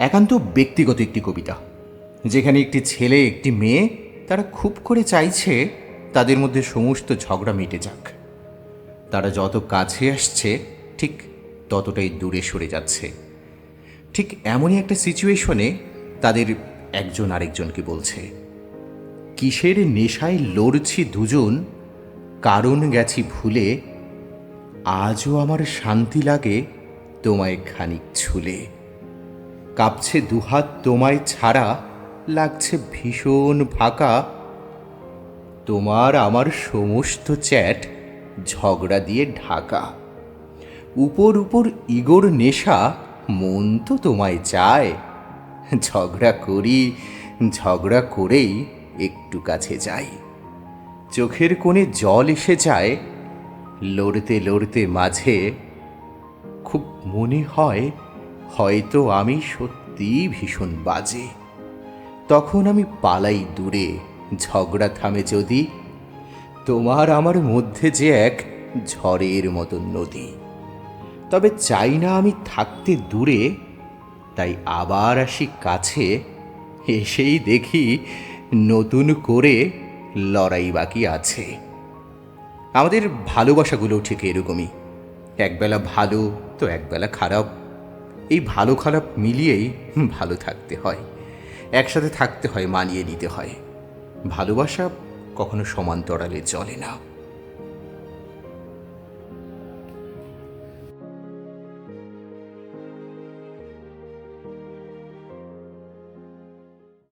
একান্ত ব্যক্তিগত একটি কবিতা, যেখানে একটি ছেলে একটি মেয়ে তারা খুব করে চাইছে তাদের মধ্যে সমস্ত ঝগড়া মিটে যাক। তারা যত কাছে আসছে ঠিক ততটাই দূরে সরে যাচ্ছে। ঠিক এমনই একটা সিচুয়েশনে তাদের একজন আরেকজনকে বলছে, কিসের নেশায় লড়ছি দুজন, কারণ গেছি ভুলে, আজও আমার শান্তি লাগে তোমায় খানিক ছুলে। কাঁপছে দুহাত তোমায় ছাড়া, লাগছে ভীষণ ফাঁকা, তোমার আমার সমস্ত চ্যাট ঝগড়া দিয়ে ঢাকা। উপর উপর ইগোর নেশা, মন তো তোমায় চায়, ঝগড়া করি, ঝগড়া করেই একটু কাছে যাই। চোখের কোণে জল এসে যায়, লড়তে লড়তে মাঝে খুব মনে হয় হয়তো আমি সত্যিই ভীষণ বাজে। তখন আমি পালাই দূরে, ঝগড়া থামে যদি, তোমার আমার মধ্যে যে এক ঝড়ের মতো নদী। তবে চাই না আমি থাকতে দূরে, তাই আবার আসি কাছে, এসেই দেখি নতুন করে লড়াই বাকি আছে। আমাদের ভালোবাসাগুলো ঠিক এরকমই, একবেলা ভালো তো একবেলা খারাপ। এই ভালো খারাপ মিলিয়েই ভালো থাকতে হয়, একসাথে থাকতে হয়, মানিয়ে নিতে হয়। ভালোবাসা কখনো সমান্তরালে চলে না।